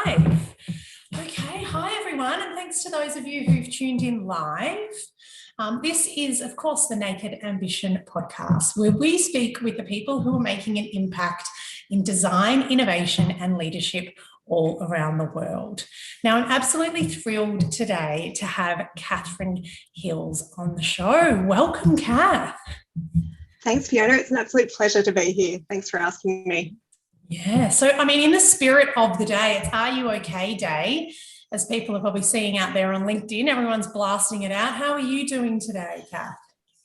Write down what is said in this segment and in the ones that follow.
live. Okay, hi everyone, and thanks to those of you who've tuned in live. This is, of course, the Naked Ambition podcast, where we speak with the people who are making an impact in design, innovation, and leadership all around the world. Now, I'm absolutely thrilled today to have Catherine Hills on the show. Welcome, Kath. Thanks, Fiona. It's an absolute pleasure to be here. Thanks for asking me. Yeah, so I mean, in the spirit of the day, it's Are You OK Day, as people are probably seeing out there on LinkedIn. Everyone's blasting it out. How are you doing today, Kath?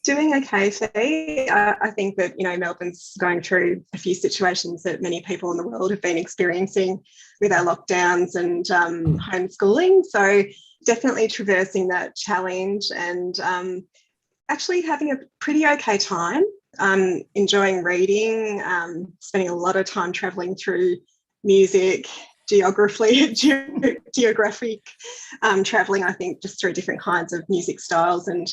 Doing okay, Fee. I think that, Melbourne's going through a few situations that many people in the world have been experiencing with our lockdowns and homeschooling. So definitely traversing that challenge and actually having a pretty okay time. Enjoying reading, spending a lot of time travelling through music, geographic travelling, I think, just through different kinds of music styles and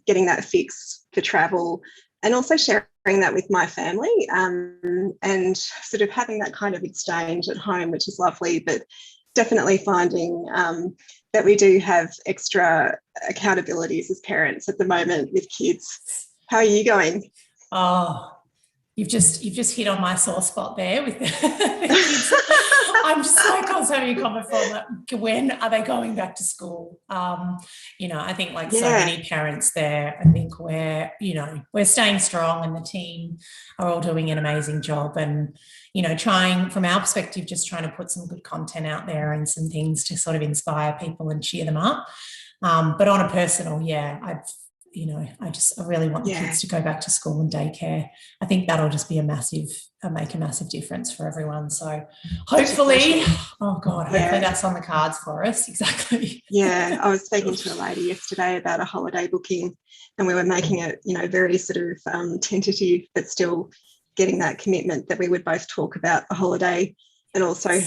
getting that fix for travel, and also sharing that with my family and sort of having that kind of exchange at home, which is lovely, but definitely finding that we do have extra accountabilities as parents at the moment with kids. How are you going? Oh, you've just hit on my sore spot there with the kids. I'm just like, I was having a comment from like, when are they going back to school? I think like so many parents there, I think we're staying strong, and the team are all doing an amazing job, and trying from our perspective, just trying to put some good content out there and some things to sort of inspire people and cheer them up. But on a personal, I really want the kids to go back to school and daycare. I think that'll just be make a massive difference for everyone. So hopefully, hopefully that's on the cards for us. Exactly. Yeah, I was speaking to a lady yesterday about a holiday booking, and we were making it, very sort of tentative, but still getting that commitment that we would both talk about the holiday, and also,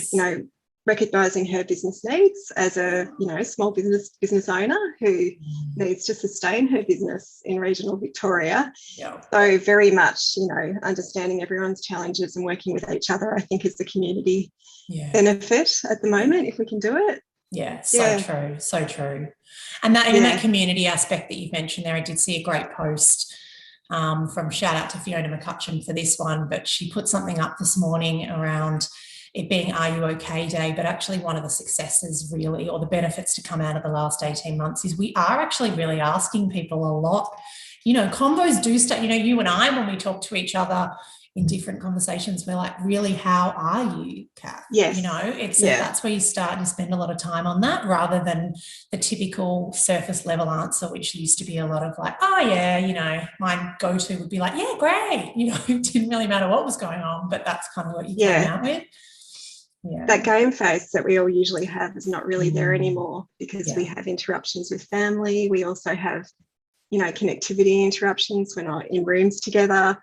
recognising her business needs as a small business owner who needs to sustain her business in regional Victoria. So very much understanding everyone's challenges and working with each other, I think, is the community benefit at the moment, if we can do it. So true. And that even that community aspect that you've mentioned there, I did see a great post from, shout out to Fiona McCutcheon for this one, but she put something up this morning around it being Are You OK Day, but actually one of the successes really, or the benefits to come out of the last 18 months, is we are actually really asking people a lot. Convos do start, you and I, when we talk to each other in different conversations, we're like, really, how are you, Kath? Yes. That's where you start and spend a lot of time on that, rather than the typical surface level answer, which used to be a lot of like, my go-to would be like, yeah, great. It didn't really matter what was going on, but that's kind of what you came out with. Yeah. That game face that we all usually have is not really there anymore, because we have interruptions with family. We also have, connectivity interruptions. We're not in rooms together.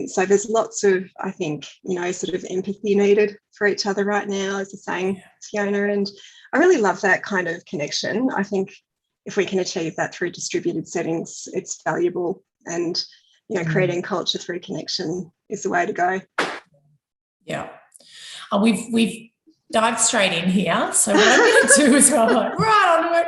So there's lots of, I think, sort of empathy needed for each other right now, as you're saying, Fiona. And I really love that kind of connection. I think if we can achieve that through distributed settings, it's valuable. And, creating culture through connection is the way to go. Yeah. We've dived straight in here. So what I'm going to do is, right onto it.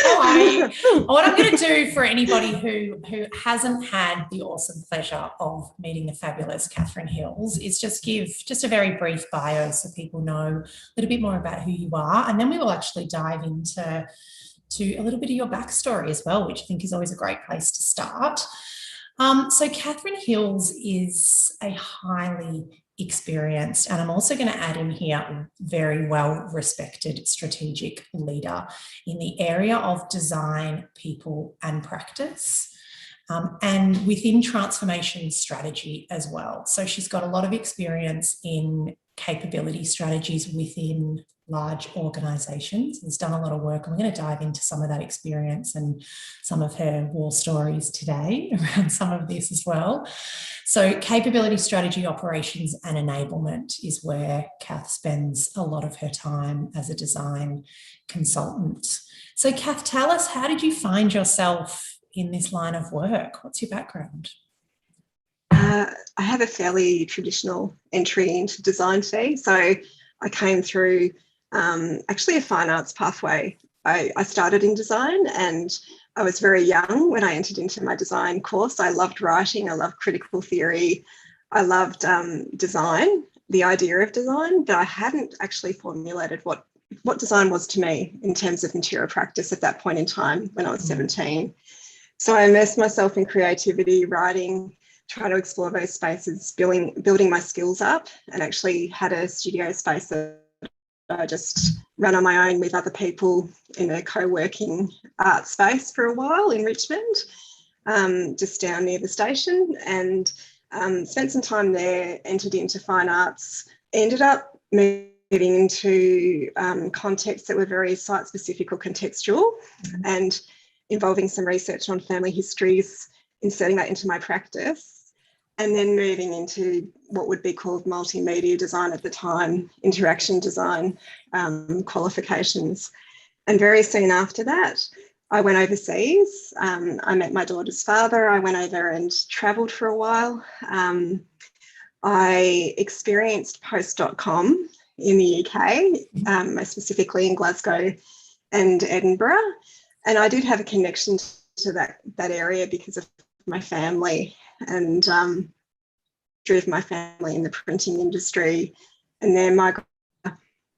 How are you? What I'm going to do for anybody who hasn't had the awesome pleasure of meeting the fabulous Catherine Hills is just give a very brief bio so people know a little bit more about who you are, and then we will actually dive into a little bit of your backstory as well, which I think is always a great place to start. So Catherine Hills is a highly experienced, and I'm also going to add in here, very well respected strategic leader in the area of design, people and practice, and within transformation strategy as well. So she's got a lot of experience in capability strategies within large organisations, has done a lot of work, and we're going to dive into some of that experience and some of her war stories today around some of this as well. So capability strategy, operations and enablement is where Kath spends a lot of her time as a design consultant. So Kath, tell us, how did you find yourself in this line of work? What's your background? I have a fairly traditional entry into design fee. So I came through actually a fine arts pathway. I started in design, and I was very young when I entered into my design course. I loved writing, I loved critical theory, I loved design, the idea of design, but I hadn't actually formulated what design was to me in terms of material practice at that point in time when I was 17. So I immersed myself in creativity, writing, trying to explore those spaces, building my skills up, and actually had a studio space that I just ran on my own with other people in a co-working art space for a while in Richmond, just down near the station, and spent some time there, entered into fine arts, ended up moving into contexts that were very site-specific or contextual, and involving some research on family histories, inserting that into my practice, and then moving into what would be called multimedia design at the time, interaction design qualifications. And very soon after that, I went overseas. I met my daughter's father. I went over and travelled for a while. I experienced post.com in the UK, most specifically in Glasgow and Edinburgh. And I did have a connection to that area because of my family, and drove my family in the printing industry, and then my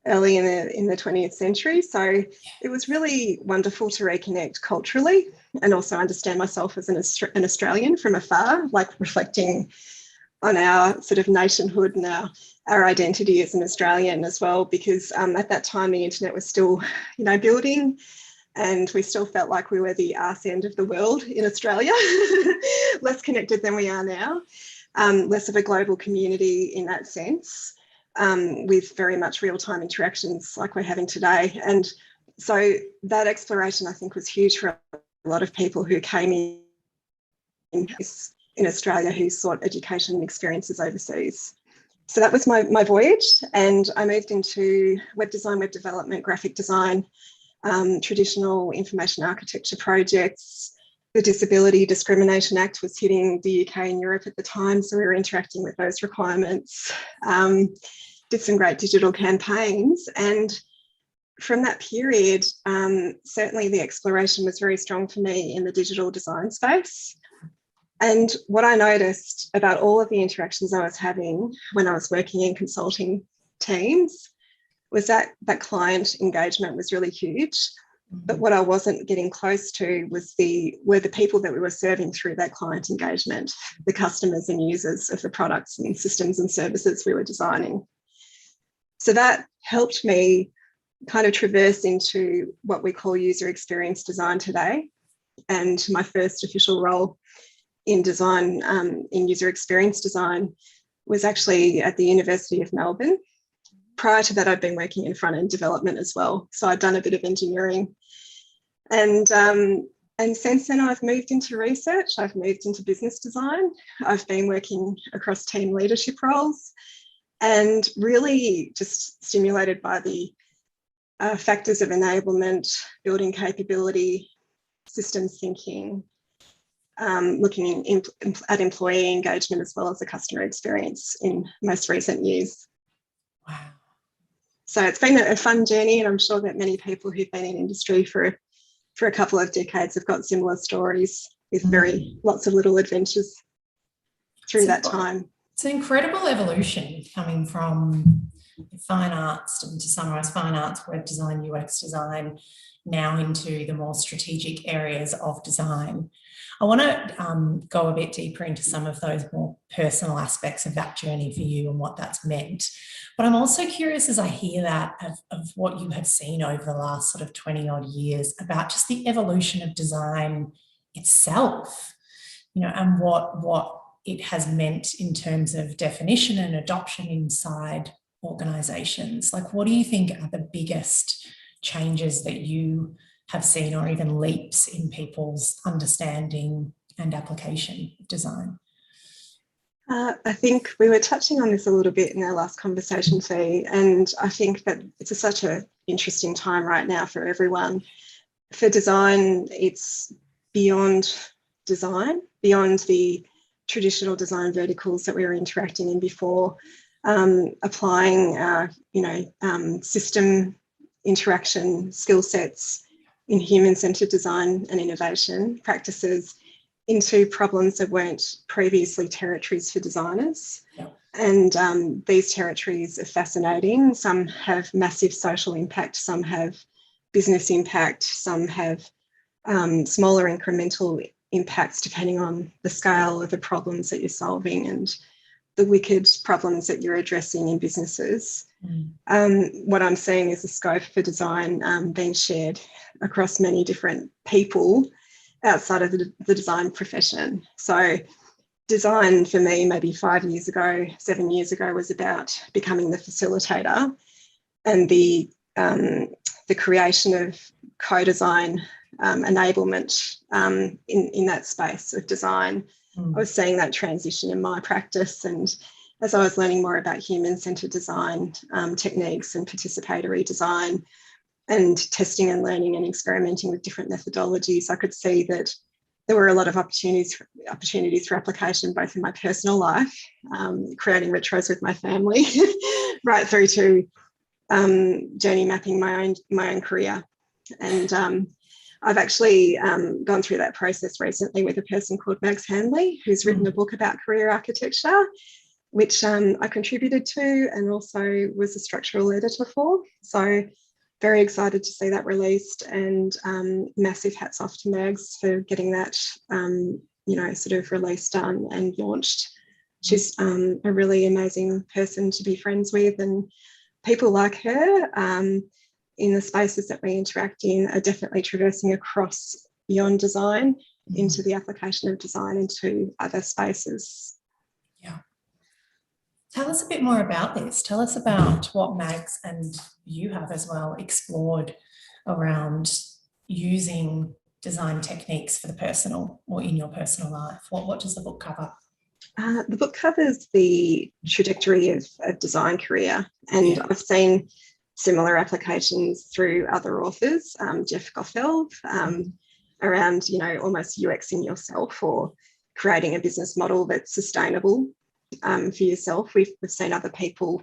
early in the 20th century. So it was really wonderful to reconnect culturally and also understand myself as an Australian from afar, like reflecting on our sort of nationhood and our identity as an Australian as well, because at that time the internet was still, building, and we still felt like we were the arse end of the world in Australia, less connected than we are now, less of a global community in that sense, with very much real-time interactions like we're having today. And so that exploration, I think, was huge for a lot of people who came in Australia who sought education and experiences overseas. So that was my voyage, and I moved into web design, web development, graphic design, traditional information architecture projects. The Disability Discrimination Act was hitting the UK and Europe at the time, so we were interacting with those requirements. Did some great digital campaigns, and from that period, certainly the exploration was very strong for me in the digital design space. And what I noticed about all of the interactions I was having when I was working in consulting teams was that client engagement was really huge. But what I wasn't getting close to were the people that we were serving through that client engagement, the customers and users of the products and systems and services we were designing. So that helped me kind of traverse into what we call user experience design today. And my first official role in design, in user experience design, was actually at the University of Melbourne. Prior to that, I'd been working in front-end development as well. So I'd done a bit of engineering. And since then, I've moved into research. I've moved into business design. I've been working across team leadership roles, and really just stimulated by the factors of enablement, building capability, systems thinking, looking at employee engagement as well as the customer experience in most recent years. Wow. So it's been a fun journey, and I'm sure that many people who've been in industry for a couple of decades have got similar stories with lots of little adventures through that time. It's an incredible evolution coming from fine arts, and to summarise, fine arts, web design, UX design, now into the more strategic areas of design. I want to go a bit deeper into some of those more personal aspects of that journey for you and what that's meant. But I'm also curious, as I hear that, of what you have seen over the last sort of 20 odd years about just the evolution of design itself, and what it has meant in terms of definition and adoption inside organisations. Like, what do you think are the biggest changes that you have seen, or even leaps in people's understanding and application of design? I think we were touching on this a little bit in our last conversation, Fee, and I think that it's such an interesting time right now for everyone. For design, it's beyond design, beyond the traditional design verticals that we were interacting in before, applying system interaction skill sets in human-centred design and innovation practices into problems that weren't previously territories for designers. Yeah. And these territories are fascinating. Some have massive social impact, some have business impact, some have smaller incremental impacts depending on the scale of the problems that you're solving and the wicked problems that you're addressing in businesses. What I'm seeing is the scope for design being shared across many different people outside of the design profession. So design for me, maybe 5 years ago, 7 years ago, was about becoming the facilitator and the creation of co-design enablement in that space of design. I was seeing that transition in my practice, and as I was learning more about human-centred design techniques and participatory design and testing and learning and experimenting with different methodologies, I could see that there were a lot of opportunities for application, both in my personal life, creating retros with my family, right through to journey mapping my own career. And I've actually gone through that process recently with a person called Mags Hanley, who's written a book about career architecture, which I contributed to and also was a structural editor for. So very excited to see that released, and massive hats off to Mags for getting that, sort of released and launched. She's a really amazing person to be friends with, and people like her in the spaces that we interact in are definitely traversing across beyond design into the application of design into other spaces. Yeah. Tell us a bit more about this. Tell us about what Mags and you have as well explored around using design techniques for the personal or in your personal life. What does the book cover? The book covers the trajectory of a design career, and I've seen similar applications through other authors, Jeff Goffeld, around, almost UXing yourself or creating a business model that's sustainable for yourself. We've seen other people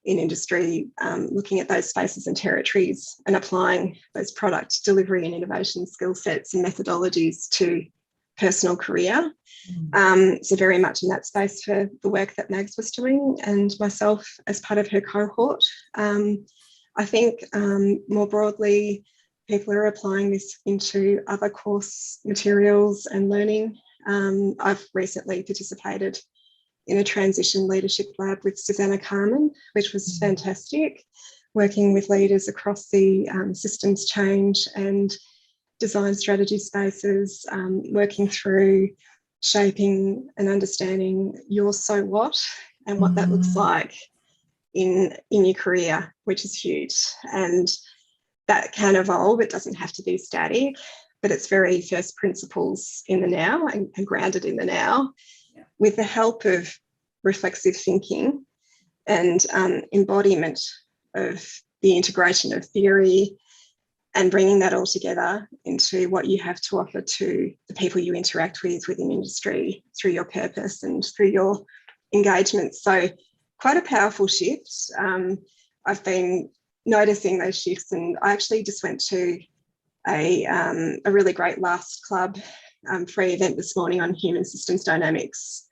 in industry looking at those spaces and territories and applying those product delivery and innovation skill sets and methodologies to personal career. So very much in that space for the work that Mags was doing, and myself as part of her cohort. I think more broadly, people are applying this into other course materials and learning. I've recently participated in a transition leadership lab with Susanna Carmen, which was fantastic, working with leaders across the systems change and design strategy spaces, working through shaping and understanding your so what and what that looks like in your career, which is huge. And that can evolve. It doesn't have to be static, but it's very first principles in the now and grounded in the now, with the help of reflexive thinking and embodiment of the integration of theory and bringing that all together into what you have to offer to the people you interact with within industry through your purpose and through your engagement. So quite a powerful shift. I've been noticing those shifts, and I actually just went to a really great Last Club free event this morning on human systems dynamics,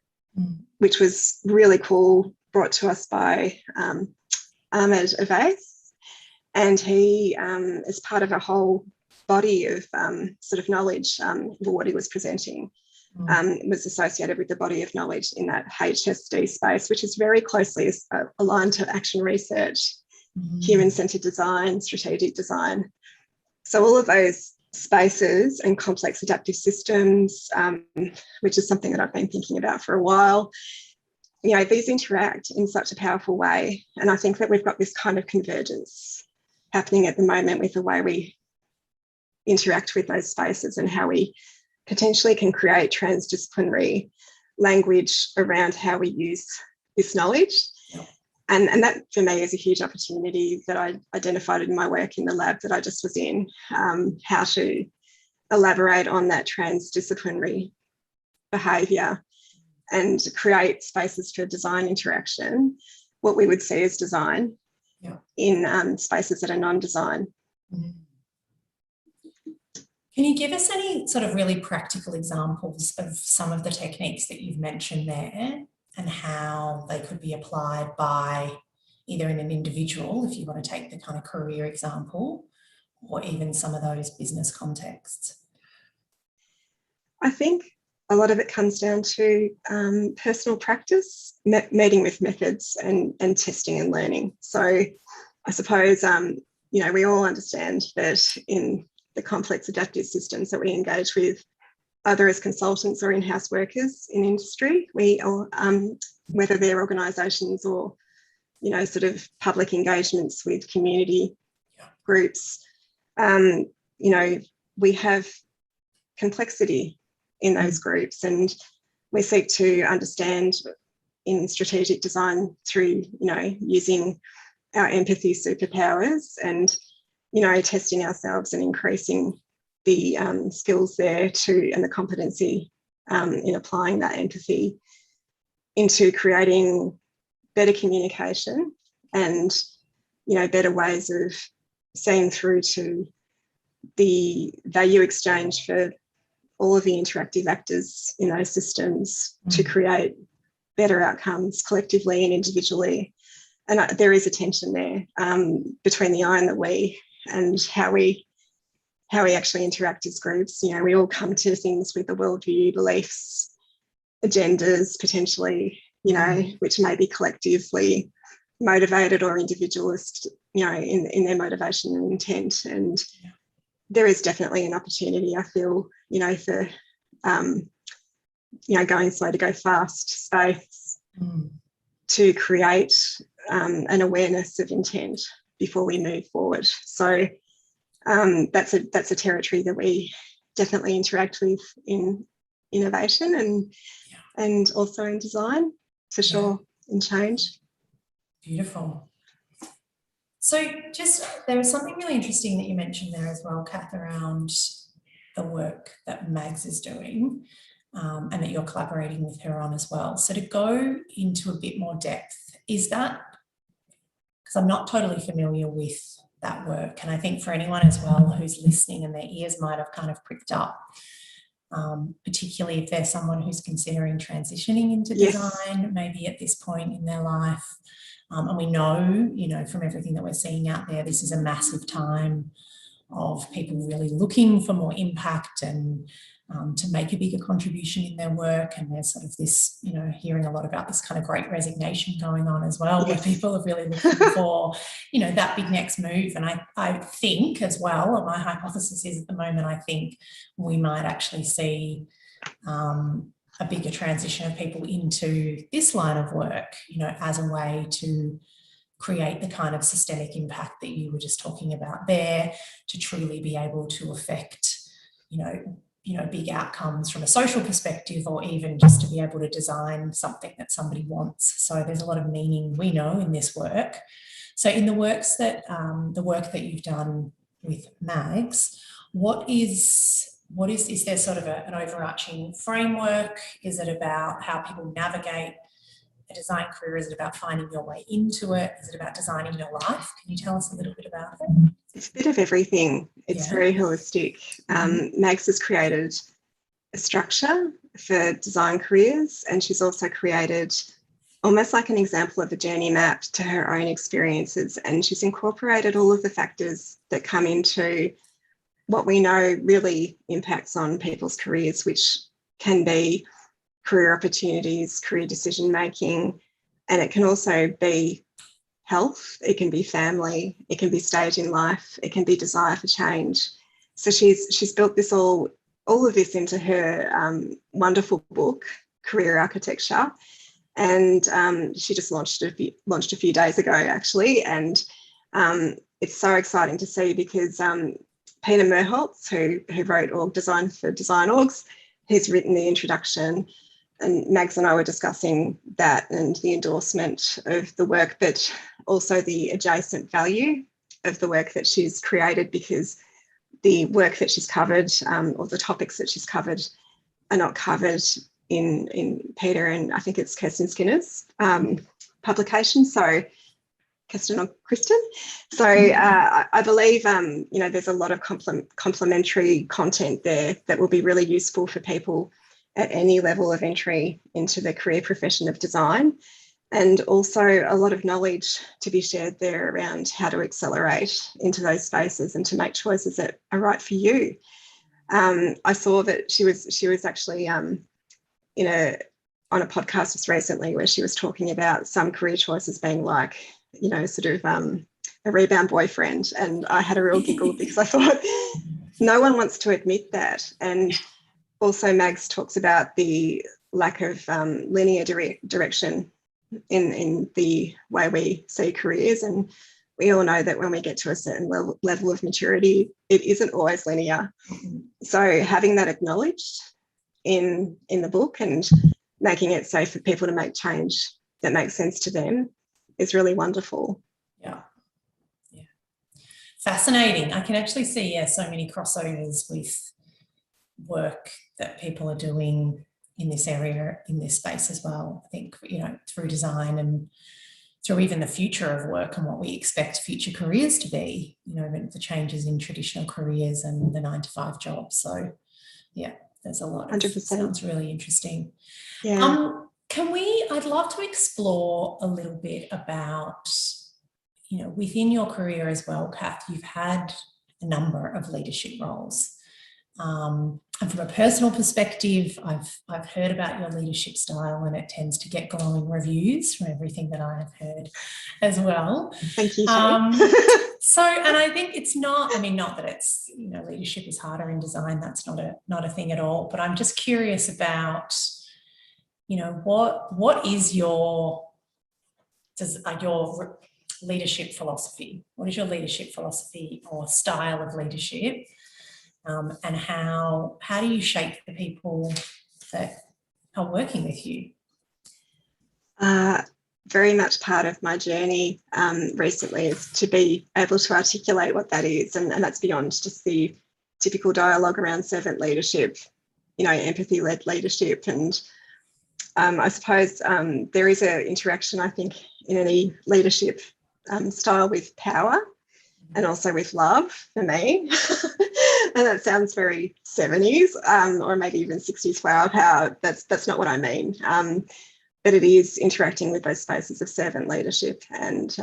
which was really cool, brought to us by Ahmed Avais. And he, as part of a whole body of sort of knowledge for what he was presenting, was associated with the body of knowledge in that HSD space, which is very closely aligned to action research, human-centred design, strategic design. So all of those spaces and complex adaptive systems, which is something that I've been thinking about for a while, these interact in such a powerful way. And I think that we've got this kind of convergence happening at the moment with the way we interact with those spaces and how we potentially can create transdisciplinary language around how we use this knowledge. And that for me is a huge opportunity that I identified in my work in the lab that I just was in, how to elaborate on that transdisciplinary behaviour and create spaces for design interaction, what we would see as design, in spaces that are non-design. Mm. Can you give us any sort of really practical examples of some of the techniques that you've mentioned there and how they could be applied by either in an individual, if you want to take the kind of career example, or even some of those business contexts? I think a lot of it comes down to personal practice, meeting with methods and testing and learning. So I suppose, we all understand that in the complex adaptive systems that we engage with, either as consultants or in-house workers in industry, we all, whether they're organisations or, sort of public engagements with community groups, we have complexity in those groups, and we seek to understand in strategic design through, using our empathy superpowers and, testing ourselves and increasing the skills there and the competency in applying that empathy into creating better communication and, better ways of seeing through to the value exchange for all of the interactive actors in those systems to create better outcomes collectively and individually. And there is a tension there between the I and the we, and how we actually interact as groups. We all come to things with a worldview, beliefs, agendas, potentially, which may be collectively motivated or individualist, in their motivation and intent. And there is definitely an opportunity, I feel, for, going slow to go fast space to create an awareness of intent before we move forward. So that's a territory that we definitely interact with in innovation and also in design, for sure, in change. Beautiful. So there was something really interesting that you mentioned there as well, Kath, around the work that Mags is doing and that you're collaborating with her on as well. So to go into a bit more depth, is that, because I'm not totally familiar with that work, and I think for anyone as well who's listening and their ears might have kind of pricked up, particularly if there's someone who's considering transitioning into design, maybe at this point in their life. And we know, from everything that we're seeing out there, this is a massive time of people really looking for more impact and to make a bigger contribution in their work. And there's sort of this, hearing a lot about this kind of great resignation going on as well, where people are really looking for, that big next move. And I think as well, and my hypothesis is at the moment, I think we might actually see a bigger transition of people into this line of work, as a way to create the kind of systemic impact that you were just talking about there, to truly be able to affect, big outcomes from a social perspective, or even just to be able to design something that somebody wants. So there's a lot of meaning, we know, in this work. So in the work that you've done with Mags, is there sort of an overarching framework? Is it about how people navigate a design career? Is it about finding your way into it? Is it about designing your life? Can you tell us a little bit about it? It's a bit of everything. It's very holistic. Mags has created a structure for design careers, and she's also created almost like an example of a journey map to her own experiences, and she's incorporated all of the factors that come into what we know really impacts on people's careers, which can be career opportunities, career decision making, and it can also be health, it can be family, it can be stage in life, it can be desire for change. So she's built this all of this into her wonderful book, Career Architecture, and she just launched a few days ago actually, and it's so exciting to see because Peter Merholtz, who wrote Org Design for Design Orgs, he's written the introduction, and Mags and I were discussing that and the endorsement of the work, but also the adjacent value of the work that she's created, because the work that she's covered or the topics that she's covered are not covered in Peter and I think it's Kirsten Skinner's publication. So Kristen. So I believe, there's a lot of complementary content there that will be really useful for people at any level of entry into the career profession of design. And also a lot of knowledge to be shared there around how to accelerate into those spaces and to make choices that are right for you. I saw that she was actually on a podcast just recently where she was talking about some career choices being like, sort of a rebound boyfriend. And I had a real giggle because I thought no one wants to admit that. And also Mags talks about the lack of linear direction in the way we see careers. And we all know that when we get to a certain level of maturity, it isn't always linear. So having that acknowledged in the book and making it safe for people to make change that makes sense to them is really wonderful. Yeah. Fascinating. I can actually see so many crossovers with work that people are doing in this area, in this space as well. I think, through design and through even the future of work and what we expect future careers to be, the changes in traditional careers and the 9-to-5 jobs. So, yeah, there's a lot. 100%. Sounds really interesting. Yeah. I'd love to explore a little bit about, within your career as well, Kath, you've had a number of leadership roles. And from a personal perspective, I've heard about your leadership style, and it tends to get glowing reviews from everything that I have heard as well. Thank you. So, and I think it's not that it's, leadership is harder in design. That's not a thing at all. But I'm just curious about, what is your leadership philosophy? What is your leadership philosophy or style of leadership? And how do you shape the people that are working with you? Very much part of my journey recently is to be able to articulate what that is, and that's beyond just the typical dialogue around servant leadership, empathy-led leadership. And I suppose there is an interaction, I think, in any leadership style with power and also with love for me. And that sounds very 70s or maybe even 60s flower power. That's not what I mean. But it is interacting with those spaces of servant leadership and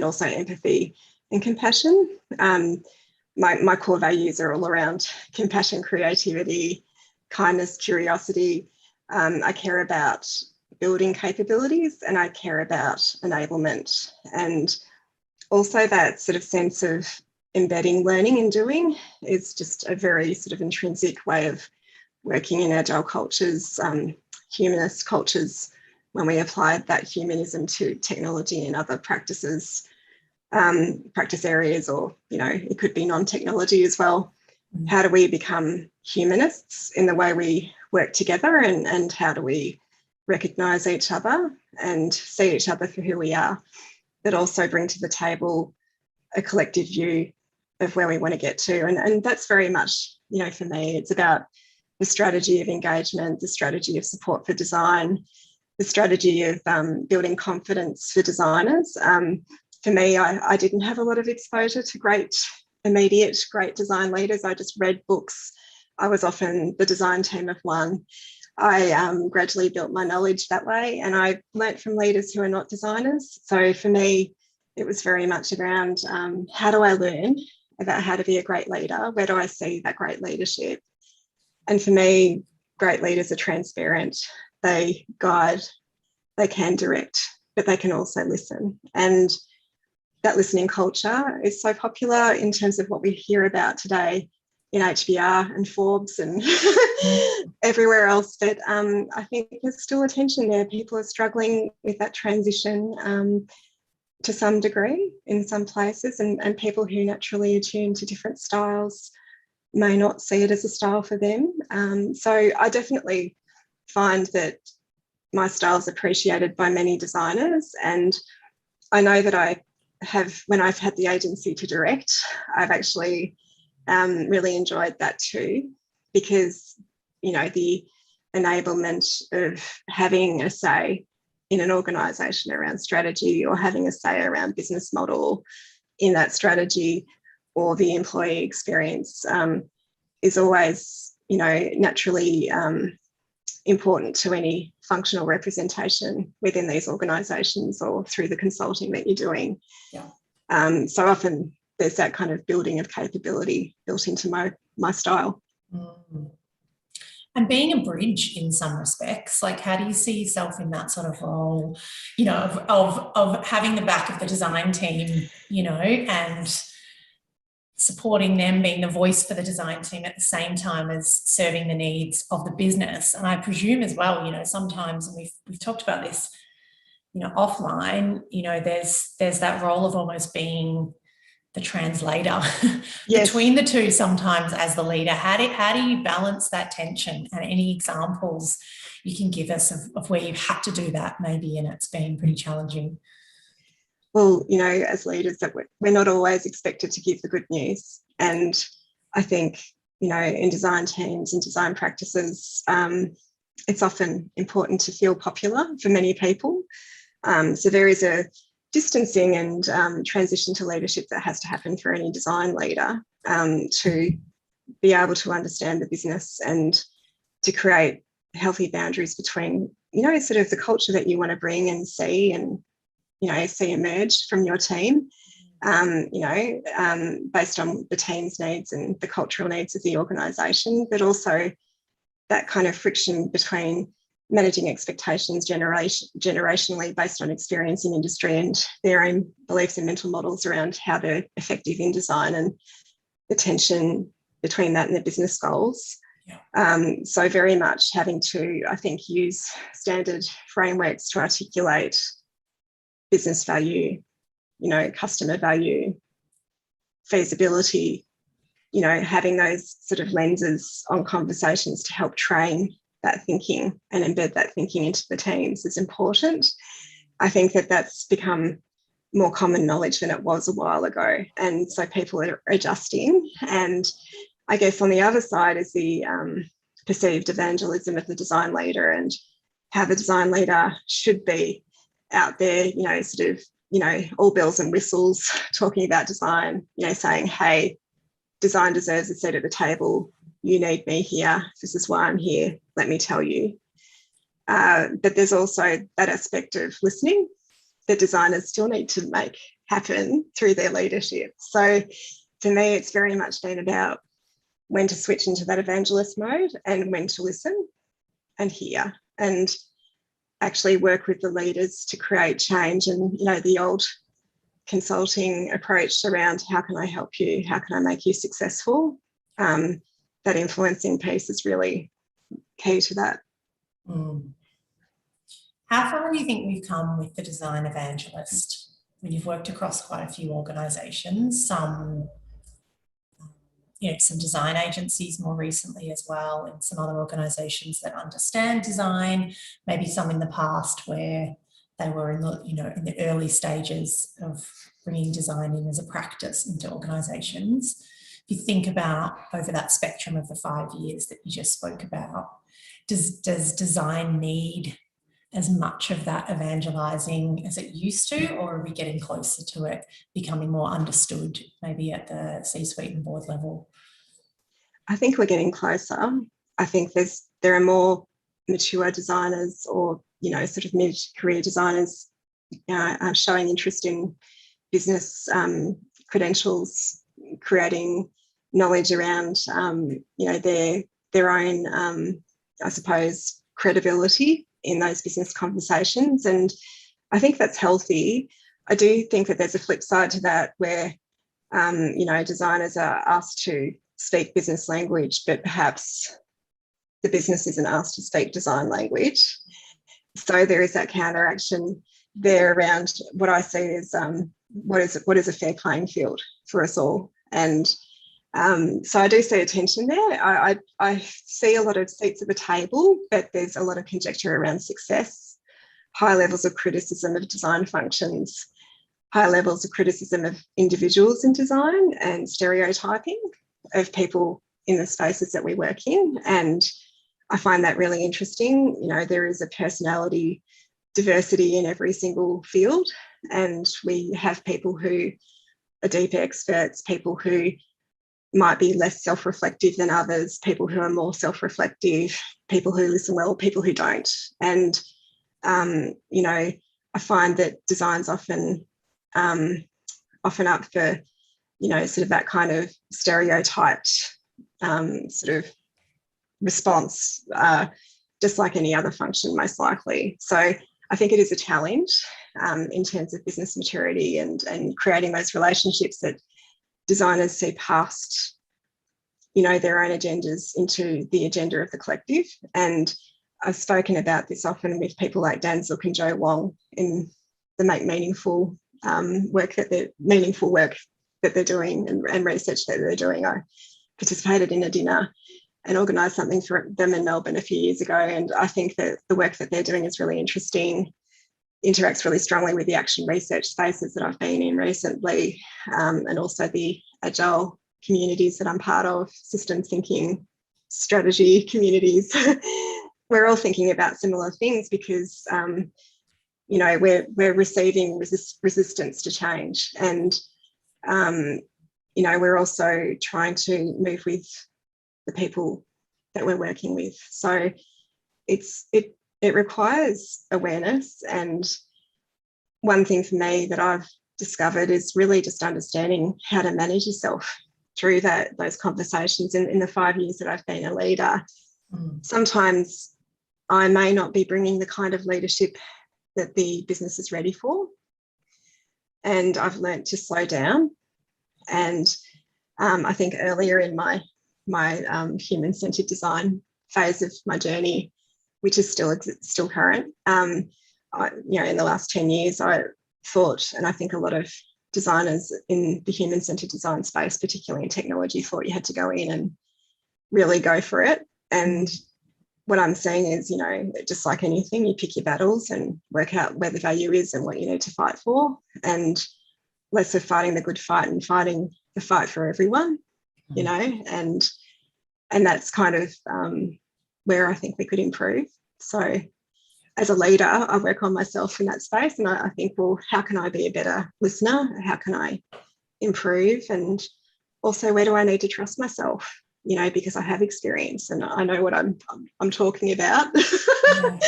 also empathy and compassion. My core values are all around compassion, creativity, kindness, curiosity. I care about building capabilities, and I care about enablement, and also that sort of sense of embedding learning and doing is just a very sort of intrinsic way of working in agile cultures, humanist cultures, when we applied that humanism to technology and other practice areas, or, it could be non-technology as well. How do we become humanists in the way we work together, and how do we recognise each other and see each other for who we are, but also bring to the table a collective view of where we want to get to. And that's very much, for me, it's about the strategy of engagement, the strategy of support for design, the strategy of building confidence for designers. For me, I didn't have a lot of exposure to great design leaders. I just read books. I was often the design team of one. I gradually built my knowledge that way, and I learnt from leaders who are not designers. So for me, it was very much around how do I learn about how to be a great leader? Where do I see that great leadership? And for me, great leaders are transparent. They guide, they can direct, but they can also listen. And that listening culture is so popular in terms of what we hear about today in HBR and Forbes and everywhere else. But I think there's still a tension there. People are struggling with that transition to some degree in some places, and people who naturally attune to different styles may not see it as a style for them. So I definitely find that my style is appreciated by many designers, and I know that when I've had the agency to direct, I've actually really enjoyed that too, because, the enablement of having a say in an organisation around strategy, or having a say around business model in that strategy, or the employee experience, is always, naturally important to any functional representation within these organisations or through the consulting that you're doing. Yeah. So often there's that kind of building of capability built into my style. Mm. And being a bridge in some respects, like how do you see yourself in that sort of role, of having the back of the design team, and supporting them, being the voice for the design team at the same time as serving the needs of the business? And I presume as well, sometimes, and we've talked about this, offline, there's that role of almost being the translator Yes. between the two sometimes as the leader. How do you balance that tension, and any examples you can give us of where you've had to do that maybe and it's been pretty challenging? Well, as leaders, that we're not always expected to give the good news. And I think, in design teams and design practices, it's often important to feel popular for many people. So there is a distancing and transition to leadership that has to happen for any design leader, to be able to understand the business and to create healthy boundaries between, sort of the culture that you want to bring and see and, see emerge from your team, based on the team's needs and the cultural needs of the organisation, but also that kind of friction between managing expectations generationally based on experience in industry and their own beliefs and mental models around how they're effective in design, and the tension between that and their business goals. Yeah. So very much having to, I think, use standard frameworks to articulate business value, customer value, feasibility, having those sort of lenses on conversations to help train that thinking and embed that thinking into the teams is important. I think that that's become more common knowledge than it was a while ago. And so people are adjusting. And I guess on the other side is the perceived evangelism of the design leader, and how the design leader should be out there, sort of, all bells and whistles, talking about design, saying, hey, design deserves a seat at the table. You need me here. This is why I'm here. Let me tell you. But there's also that aspect of listening that designers still need to make happen through their leadership. So for me, it's very much been about when to switch into that evangelist mode and when to listen and hear, and actually work with the leaders to create change. And, the old consulting approach around how can I help you? How can I make you successful? That influencing piece is really key to that. Mm. How far do you think we've come with the design evangelist? When you've worked across quite a few organisations, some design agencies more recently as well, and some other organisations that understand design, maybe some in the past where they were in the early stages of bringing design in as a practice into organisations. If you think about over that spectrum of the 5 years that you just spoke about, does design need as much of that evangelising as it used to, or are we getting closer to it becoming more understood, maybe at the C-suite and board level? I think we're getting closer. I think there are more mature designers, or sort of mid-career designers, showing interest in business credentials, creating knowledge around their own I suppose credibility in those business conversations, and I think that's healthy. I do think that there's a flip side to that where designers are asked to speak business language, but perhaps the business isn't asked to speak design language. So there is that counteraction there around what I see as what is a fair playing field for us all. And so I do see a tension there. I see a lot of seats at the table, but there's a lot of conjecture around success, high levels of criticism of design functions, high levels of criticism of individuals in design, and stereotyping of people in the spaces that we work in. And I find that really interesting. There is a personality diversity in every single field, and we have people who are deep experts, people who might be less self-reflective than others, people who are more self-reflective, people who listen well, people who don't. And, you know, I find that design's often up for, you know, sort of that kind of stereotyped sort of response, just like any other function, most likely. So I think it is a challenge in terms of business maturity and creating those relationships that designers see past, you know, their own agendas into the agenda of the collective. And I've spoken about this often with people like Dan Zook and Joe Wong in the Make Meaningful work that they're doing and research that they're doing. I participated in a dinner and organised something for them in Melbourne a few years ago, and I think that the work that they're doing is really interesting, interacts really strongly with the action research spaces that I've been in recently, and also the agile communities that I'm part of, systems thinking, strategy communities. We're all thinking about similar things because, you know, we're receiving resistance to change, and you know, we're also trying to move with the people that we're working with. So it requires awareness. And one thing for me that I've discovered is really just understanding how to manage yourself through those conversations. In the 5 years that I've been a leader, sometimes I may not be bringing the kind of leadership that the business is ready for. And I've learned to slow down. And I think earlier in my human-centered design phase of my journey, which is still current, you know, in the last 10 years, I thought, and I think a lot of designers in the human-centered design space, particularly in technology, thought you had to go in and really go for it. And what I'm saying is, you know, just like anything, you pick your battles and work out where the value is and what you need to fight for, and less of fighting the good fight and fighting the fight for everyone, you know, and that's kind of where I think we could improve. So as a leader, I work on myself in that space, and I think, well, how can I be a better listener? How can I improve? And also, where do I need to trust myself? You know, because I have experience and I know what I'm talking about. Yeah.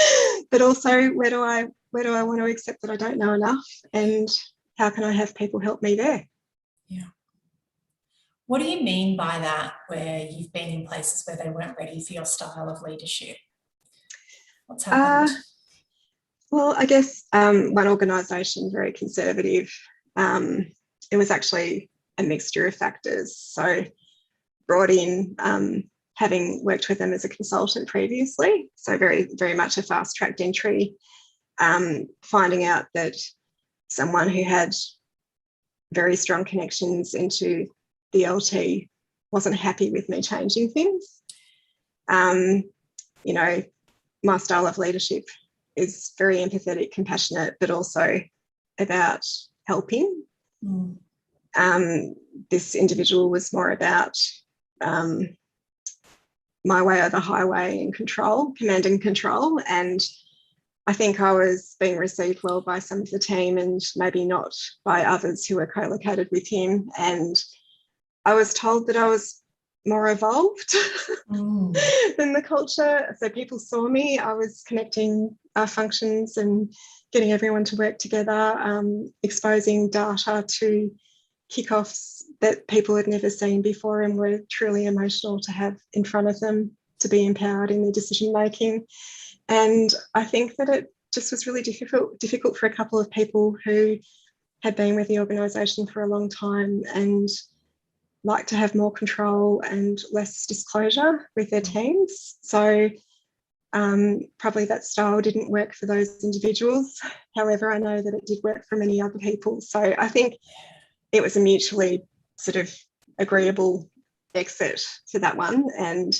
But also, where do I want to accept that I don't know enough, and how can I have people help me there? Yeah. What do you mean by that, where you've been in places where they weren't ready for your style of leadership? What's happened? Well, I guess one organisation, very conservative, it was actually a mixture of factors. So brought in, having worked with them as a consultant previously, so very, very much a fast-tracked entry, finding out that someone who had very strong connections into the LT wasn't happy with me changing things. You know, my style of leadership is very empathetic, compassionate, but also about helping. This individual was more about my way or the highway and command and control. And I think I was being received well by some of the team and maybe not by others who were co-located with him. And I was told that I was more evolved than the culture. So people saw me. I was connecting functions and getting everyone to work together, exposing data to kickoffs that people had never seen before and were truly emotional to have in front of them, to be empowered in their decision making. And I think that it just was really difficult for a couple of people who had been with the organisation for a long time and like to have more control and less disclosure with their teams. So probably that style didn't work for those individuals. However, I know that it did work for many other people. So I think it was a mutually sort of agreeable exit for that one. And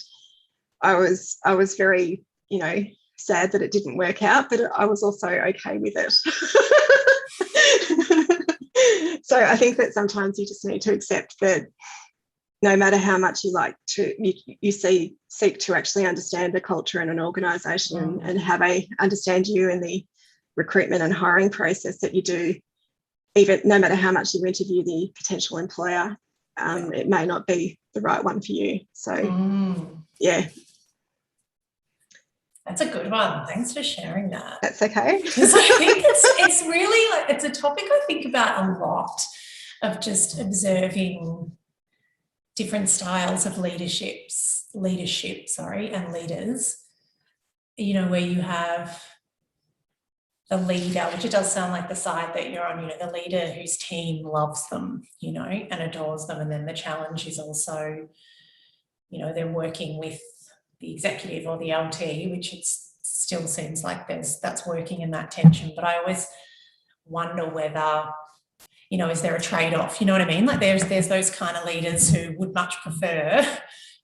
I was very, you know, sad that it didn't work out, but I was also okay with it. So I think that sometimes you just need to accept that no matter how much you like to, you seek to actually understand the culture in an organisation and how they understand you and the recruitment and hiring process that you do, even no matter how much you interview the potential employer, it may not be the right one for you. So, yeah. That's a good one. Thanks for sharing that. That's okay. Because I think it's really like, it's a topic I think about a lot, of just observing different styles of leadership, and leaders, you know, where you have the leader, which it does sound like the side that you're on, you know, the leader whose team loves them, you know, and adores them. And then the challenge is also, you know, they're working with the executive or the LT, which it still seems like that's working in that tension. But I always wonder whether, you know, is there a trade-off? You know what I mean? Like there's those kind of leaders who would much prefer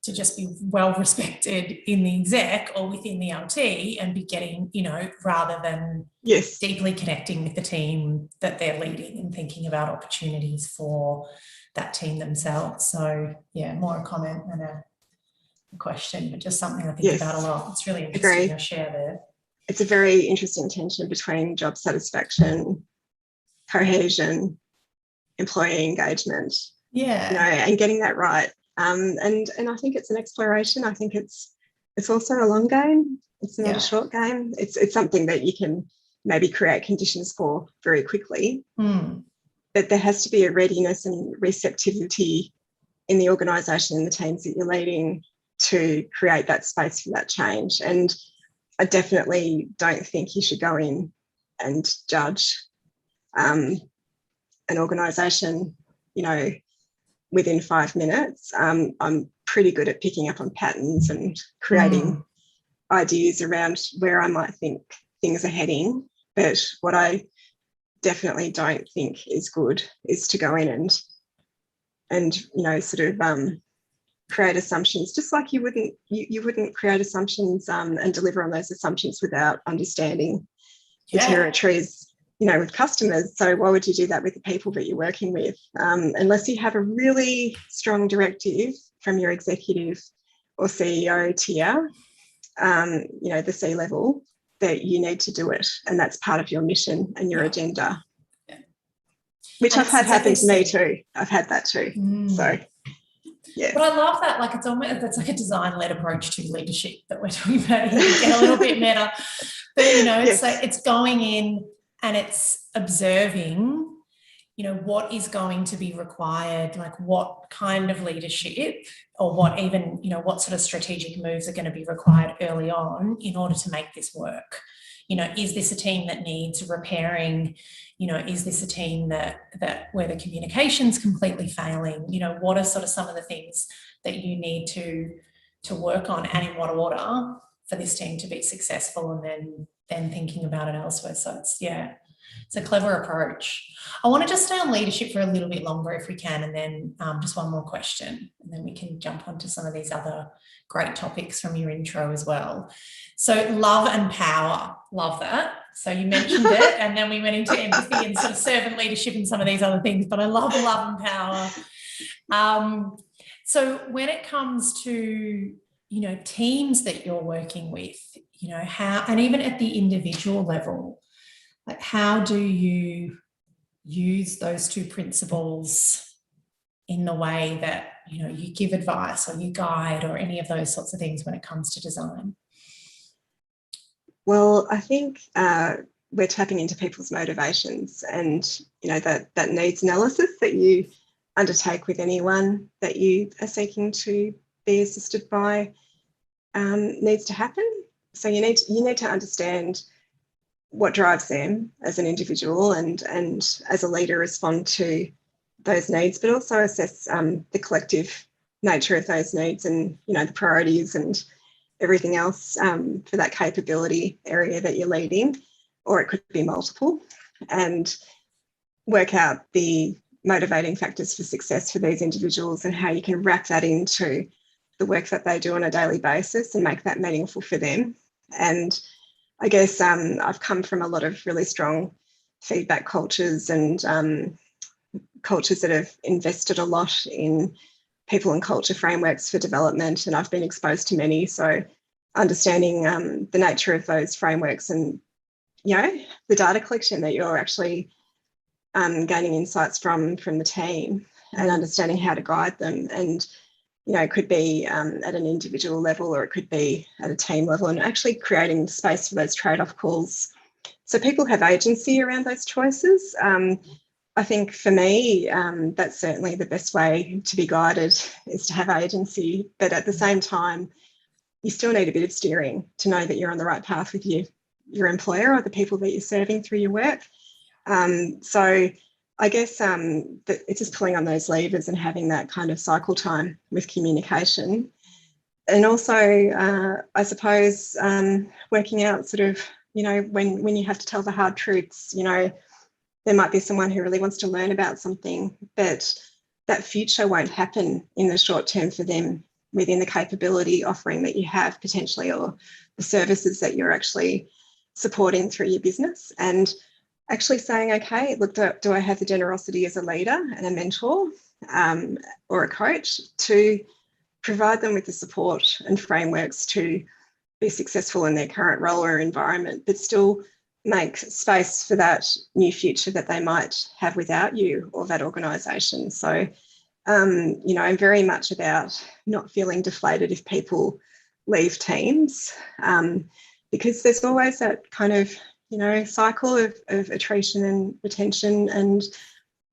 to just be well respected in the exec or within the LT and be getting, you know, rather than deeply connecting with the team that they're leading and thinking about opportunities for that team themselves. So yeah, more a comment than a question, but just something I think about a lot. It's really interesting to share there. It's a very interesting tension between job satisfaction, cohesion, employee engagement, you know, and getting that right. And I think it's an exploration. I think it's also a long game. It's not a short game. It's something that you can maybe create conditions for very quickly. But there has to be a readiness and receptivity in the organisation and the teams that you're leading to create that space for that change. And I definitely don't think you should go in and judge an organisation, you know, within 5 minutes. I'm pretty good at picking up on patterns and creating ideas around where I might think things are heading. But what I definitely don't think is good is to go in and you know, sort of create assumptions, just like you wouldn't create assumptions and deliver on those assumptions without understanding the territories, you know, with customers. So why would you do that with the people that you're working with? Unless you have a really strong directive from your executive or CEO tier, you know, the C-level, that you need to do it. And that's part of your mission and your agenda, which I've had happen to me too. I've had that too. So, yeah. But I love that. Like that's like a design-led approach to leadership that we're talking about here. To get a little bit meta. But, you know, it's like it's going in and it's observing, you know, what is going to be required, like what kind of leadership or what even, you know, what sort of strategic moves are going to be required early on in order to make this work. You know, is this a team that needs repairing? You know, is this a team that where the communication's completely failing? You know, what are sort of some of the things that you need to work on and in what order for this team to be successful, and then thinking about it elsewhere. So it's a clever approach. I want to just stay on leadership for a little bit longer if we can, and then just one more question, and then we can jump onto some of these other great topics from your intro as well. So love and power, love that. So you mentioned it, and then we went into empathy and sort of servant leadership and some of these other things, but I love and power. So when it comes to, you know, teams that you're working with, you know, how, and even at the individual level, like how do you use those two principles in the way that, you know, you give advice or you guide or any of those sorts of things when it comes to design? Well, I think we're tapping into people's motivations, and, you know, that needs analysis that you undertake with anyone that you are seeking to be assisted by needs to happen. So you need to understand what drives them as an individual and as a leader respond to those needs, but also assess the collective nature of those needs and, you know, the priorities and everything else for that capability area that you're leading, or it could be multiple, and work out the motivating factors for success for these individuals and how you can wrap that into the work that they do on a daily basis and make that meaningful for them. And I guess I've come from a lot of really strong feedback cultures and cultures that have invested a lot in people and culture frameworks for development, and I've been exposed to many. So understanding the nature of those frameworks and the data collection that you're actually gaining insights from the team and understanding how to guide them. And, it could be at an individual level or it could be at a team level, and actually creating space for those trade-off calls so people have agency around those choices. I think for me, that's certainly the best way to be guided, is to have agency. But at the same time, you still need a bit of steering to know that you're on the right path with your employer or the people that you're serving through your work. So I guess that it's just pulling on those levers and having that kind of cycle time with communication. And also, I suppose, working out sort of, when you have to tell the hard truths, there might be someone who really wants to learn about something, but that future won't happen in the short term for them within the capability offering that you have potentially, or the services that you're actually supporting through your business. And actually saying, okay, look, do I have the generosity as a leader and a mentor or a coach to provide them with the support and frameworks to be successful in their current role or environment, but still make space for that new future that they might have without you or that organisation. So, I'm very much about not feeling deflated if people leave teams, because there's always that kind of, cycle of attrition and retention and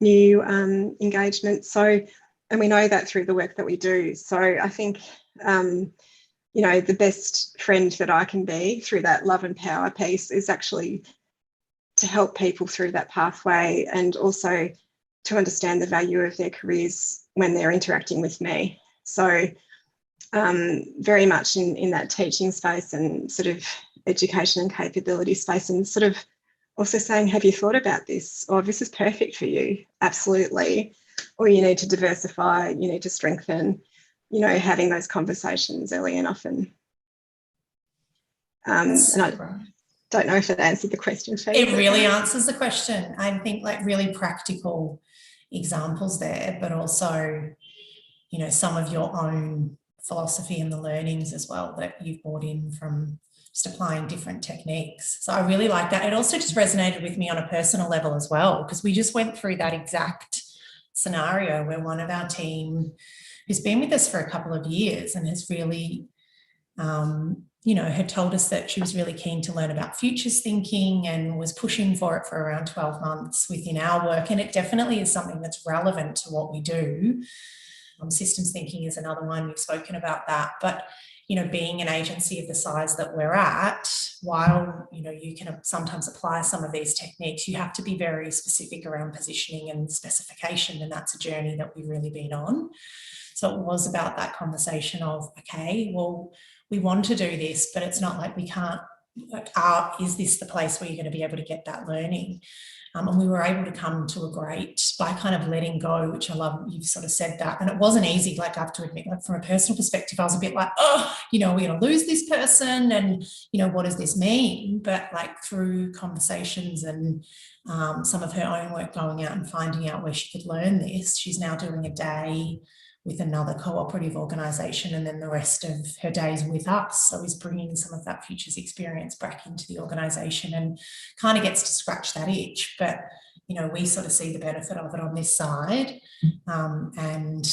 new engagement. So, and we know that through the work that we do. So I think, the best friend that I can be through that love and power piece is actually to help people through that pathway, and also to understand the value of their careers when they're interacting with me. So very much in that teaching space and sort of education and capability space, and sort of also saying, have you thought about this? Or this is perfect for you. Absolutely. Or you need to diversify, you need to strengthen, having those conversations early and often. And I don't know if it answered the question for you. It really answers the question. I think like really practical examples there, but also, some of your own philosophy and the learnings as well that you've brought in from just applying different techniques. So I really like that. It also just resonated with me on a personal level as well, because we just went through that exact scenario where one of our team, who's been with us for a couple of years and has really, had told us that she was really keen to learn about futures thinking and was pushing for it for around 12 months within our work. And it definitely is something that's relevant to what we do. Systems thinking is another one. We've spoken about that. But, being an agency of the size that we're at, while, you can sometimes apply some of these techniques, you have to be very specific around positioning and specification. And that's a journey that we've really been on. So it was about that conversation of, okay, well, we want to do this, but it's not like we can't, is this the place where you're going to be able to get that learning? And we were able to come to a great, by kind of letting go, which I love, you've sort of said that. And it wasn't easy, like I have to admit, like from a personal perspective, I was a bit like, we're going to lose this person and, what does this mean? But like through conversations and some of her own work going out and finding out where she could learn this, she's now doing a day with another cooperative organisation, and then the rest of her days with us. So is bringing some of that futures experience back into the organisation and kind of gets to scratch that itch. But, we sort of see the benefit of it on this side, and,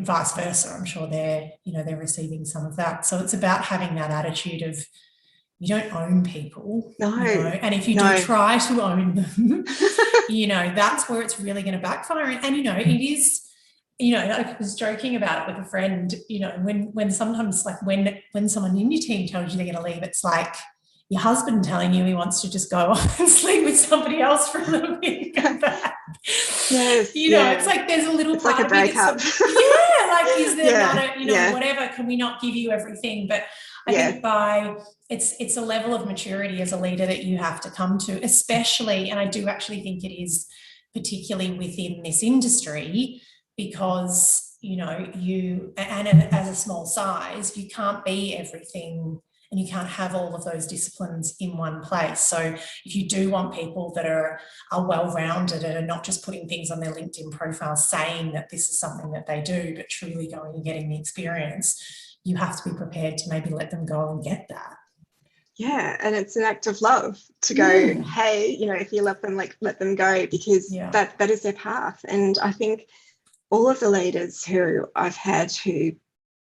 vice versa. I'm sure they're receiving some of that. So it's about having that attitude of, you don't own people. No. And if you do try to own them, that's where it's really going to backfire. And, it is, I was joking about it with a friend, when sometimes like when someone in your team tells you they're going to leave, it's like your husband telling you he wants to just go off and sleep with somebody else for a little bit and come back. Yes, it's like there's a little it's part like a breakup. Is there not a, whatever, can we not give you everything? But I think it's a level of maturity as a leader that you have to come to, especially, and I do actually think it is particularly within this industry, because, you, and as a small size, you can't be everything and you can't have all of those disciplines in one place. So if you do want people that are well-rounded and are not just putting things on their LinkedIn profile saying that this is something that they do, but truly going and getting the experience, you have to be prepared to maybe let them go and get that. Yeah, and it's an act of love to go, hey, you know, if you love them, like, let them go, because that is their path. And I think all of the leaders who I've had who,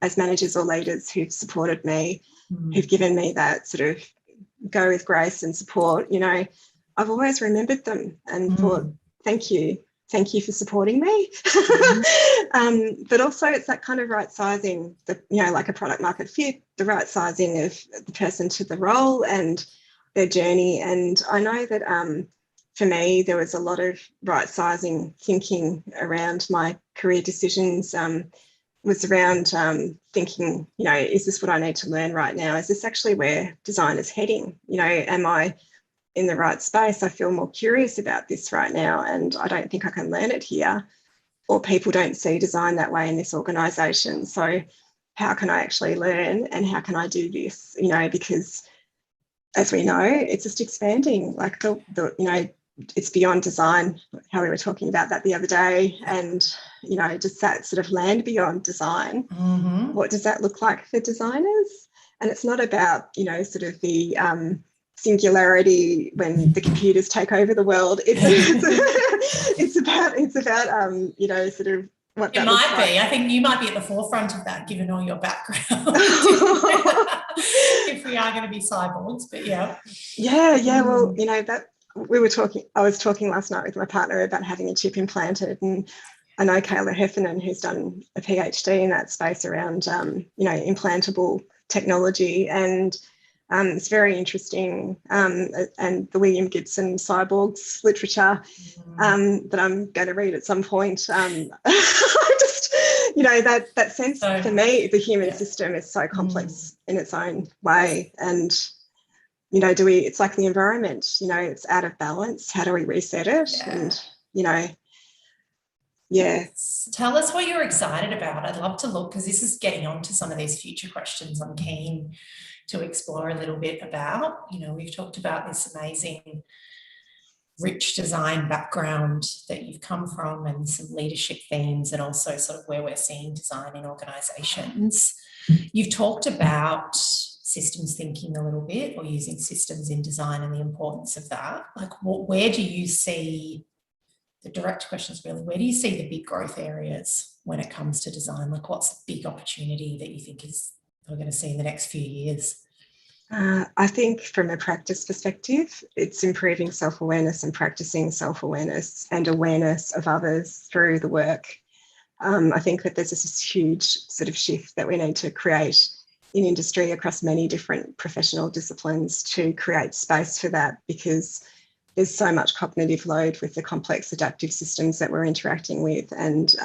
as managers or leaders, who've supported me, who've given me that sort of go with grace and support, you know, I've always remembered them and thought, thank you for supporting me. But also it's that kind of right sizing, the, you know, like a product market fit, the right sizing of the person to the role and their journey. And I know that for me, there was a lot of right sizing thinking around my career decisions, was around thinking, you know, is this what I need to learn right now? Is this actually where design is heading? You know, am I in the right space? I feel more curious about this right now, and I don't think I can learn it here, or people don't see design that way in this organisation. So how can I actually learn, and how can I do this? You know, because as we know, it's just expanding. Like the you know, it's beyond design, how we were talking about that the other day, and, you know, just that sort of land beyond design. What does that look like for designers? And it's not about, you know, sort of the singularity when the computers take over the world. It's about you know, sort of what that might be. like. I think you might be at the forefront of that, given all your background. If we are going to be cyborgs, but yeah. Well, you know, that I was talking last night with my partner about having a chip implanted, and I know Kayla Heffernan, who's done a PhD in that space around, you know, implantable technology, and it's very interesting. And the William Gibson cyborgs literature that I'm going to read at some point. Just, you know, that sense, for me, the human system is so complex in its own way. And, you know, it's like the environment, you know, it's out of balance. How do we reset it? And, you know, Tell us what you're excited about. I'd love to look, because this is getting on to some of these future questions I'm keen to explore a little bit about. You know, we've talked about this amazing rich design background that you've come from, and some leadership themes, and also sort of where we're seeing design in organisations. You've talked about systems thinking a little bit, or using systems in design and the importance of that. Like, where do you see, the direct question is really, where do you see the big growth areas when it comes to design? Like, what's the big opportunity that you think we're going to see in the next few years? I think from a practice perspective, it's improving self-awareness and practicing self-awareness and awareness of others through the work. I think that there's this huge sort of shift that we need to create in industry across many different professional disciplines to create space for that, because there's so much cognitive load with the complex adaptive systems that we're interacting with, and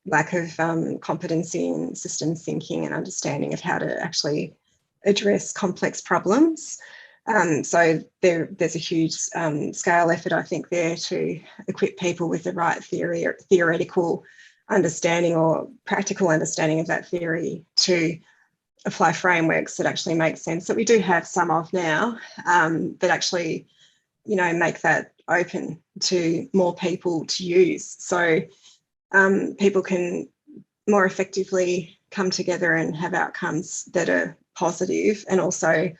lack of competency in systems thinking and understanding of how to actually address complex problems. So there's a huge scale effort, I think, there to equip people with the right theoretical understanding or practical understanding of that theory to apply frameworks that actually make sense, that we do have some of now, but actually, you know, make that open to more people to use. So people can more effectively come together and have outcomes that are positive, and also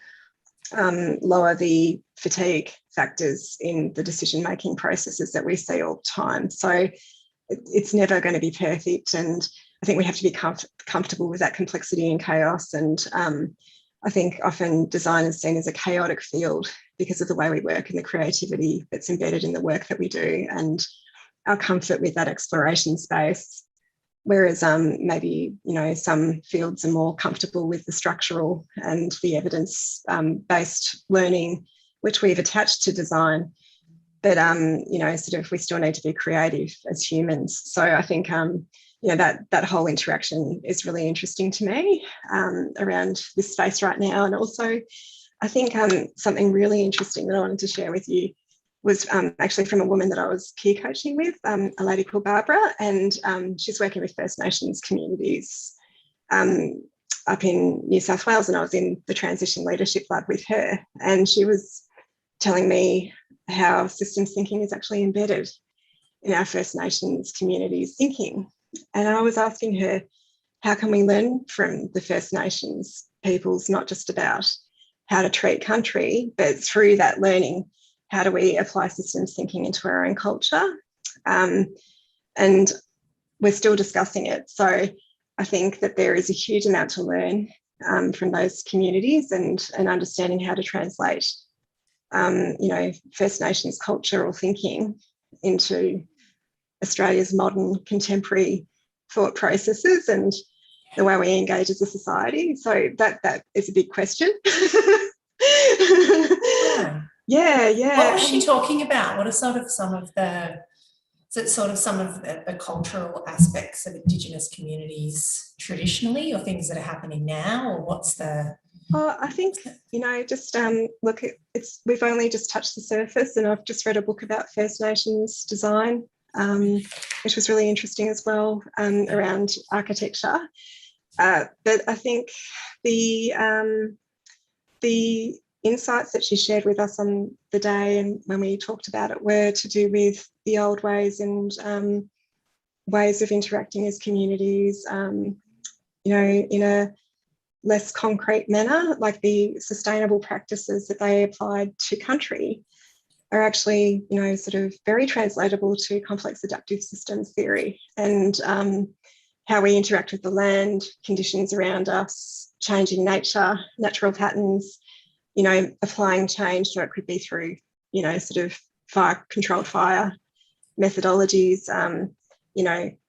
lower the fatigue factors in the decision-making processes that we see all the time. So it's never going to be perfect, and I think we have to be comfortable with that complexity and chaos. And I think often design is seen as a chaotic field because of the way we work and the creativity that's embedded in the work that we do, and our comfort with that exploration space. Whereas maybe, you know, some fields are more comfortable with the structural and the evidence-based learning, which we've attached to design. But, you know, sort of we still need to be creative as humans. So I think, you know, that whole interaction is really interesting to me around this space right now. And also, I think something really interesting that I wanted to share with you was actually from a woman that I was peer coaching with, a lady called Barbara, and she's working with First Nations communities up in New South Wales, and I was in the Transition Leadership Lab with her, and she was telling me how systems thinking is actually embedded in our First Nations communities' thinking. And I was asking her, how can we learn from the First Nations peoples, not just about how to treat country, but through that learning, how do we apply systems thinking into our own culture? And we're still discussing it. So I think that there is a huge amount to learn from those communities and understanding how to translate, First Nations culture or thinking into Australia's modern contemporary thought processes and the way we engage as a society. So that is a big question. Yeah. What was she talking about? What are sort of some of the cultural aspects of Indigenous communities traditionally, or things that are happening now, or what's the? I think, just look, we've only just touched the surface, and I've just read a book about First Nations design, which was really interesting as well, around architecture. But I think the insights that she shared with us on the day and when we talked about it were to do with the old ways and ways of interacting as communities, in a less concrete manner, like the sustainable practices that they applied to country are actually, sort of very translatable to complex adaptive systems theory and how we interact with the land, conditions around us, changing nature, natural patterns, applying change. So it could be through, sort of controlled fire methodologies,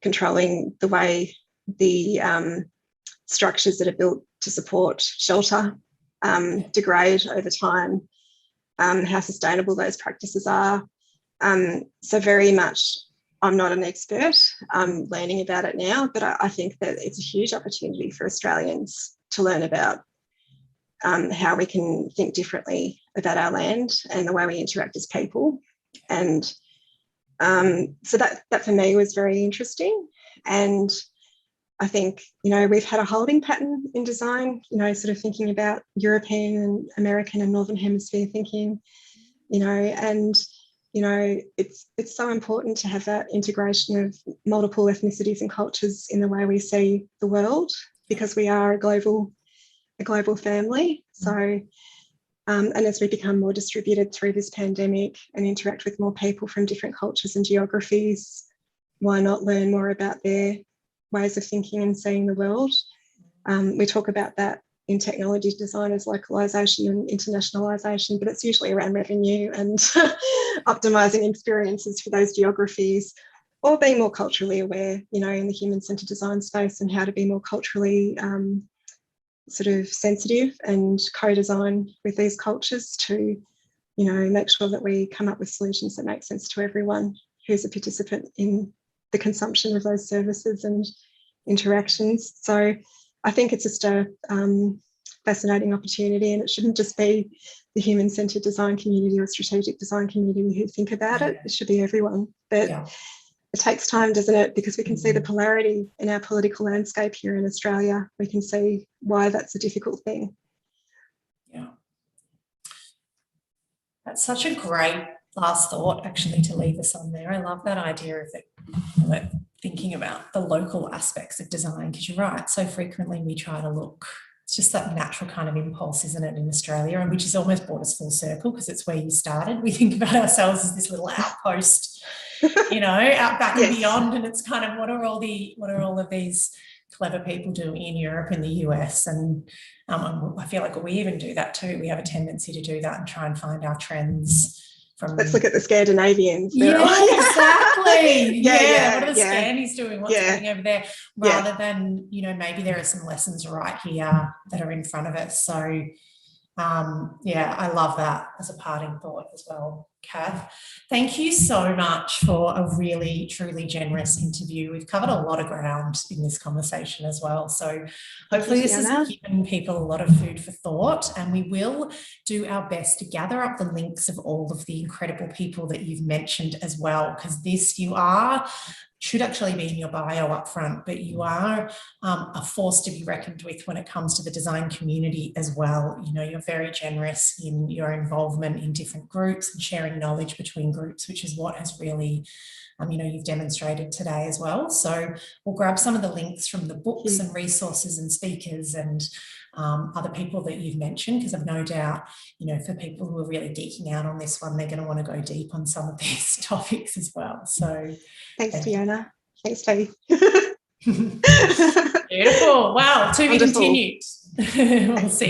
controlling the way the structures that are built to support shelter degrade over time, how sustainable those practices are. So very much, I'm not an expert, I'm learning about it now, but I think that it's a huge opportunity for Australians to learn about how we can think differently about our land and the way we interact as people. And so that for me was very interesting. And I think, we've had a holding pattern in design, sort of thinking about European and American and Northern Hemisphere thinking, and, it's so important to have that integration of multiple ethnicities and cultures in the way we see the world, because we are a global family. So, and as we become more distributed through this pandemic and interact with more people from different cultures and geographies, why not learn more about their ways of thinking and seeing the world? We talk about that in technology design as localisation and internationalisation, but it's usually around revenue and optimising experiences for those geographies, or being more culturally aware, in the human-centred design space, and how to be more culturally sort of sensitive and co-design with these cultures to, make sure that we come up with solutions that make sense to everyone who's a participant in the consumption of those services and interactions. So I think it's just a fascinating opportunity, and it shouldn't just be the human-centred design community or strategic design community who think about it. It should be everyone. But it takes time, doesn't it? Because we can see the polarity in our political landscape here in Australia. We can see why that's a difficult thing. Yeah. That's such a great last thought, actually, to leave us on there. I love that idea of it, thinking about the local aspects of design, because you're right, so frequently we try to look, it's just that natural kind of impulse, isn't it, in Australia, and which has almost brought us full circle, because it's where you started. We think about ourselves as this little outpost, out back and beyond, and it's kind of what are all of these clever people doing in Europe and the US, and I feel like we even do that too. We have a tendency to do that and try and find our trends. Let's look at the Scandinavians. Yeah, exactly. What are the yeah. Scandis doing? What's happening over there? Rather than, maybe there are some lessons right here that are in front of us. So, I love that as a parting thought as well, Kath. Thank you so much for a really, truly generous interview. We've covered a lot of ground in this conversation as well. So hopefully this has given people a lot of food for thought, and we will do our best to gather up the links of all of the incredible people that you've mentioned as well, because should actually be in your bio up front, but you are a force to be reckoned with when it comes to the design community as well. You're very generous in your involvement in different groups and sharing sharing knowledge between groups, which is what has really, you've demonstrated today as well. So we'll grab some of the links from the books and resources and speakers and other people that you've mentioned, because I've no doubt, for people who are really geeking out on this one, they're going to want to go deep on some of these topics as well. So thanks, Fiona. Thanks, Toby. Beautiful. Wow. To be continued. We'll see.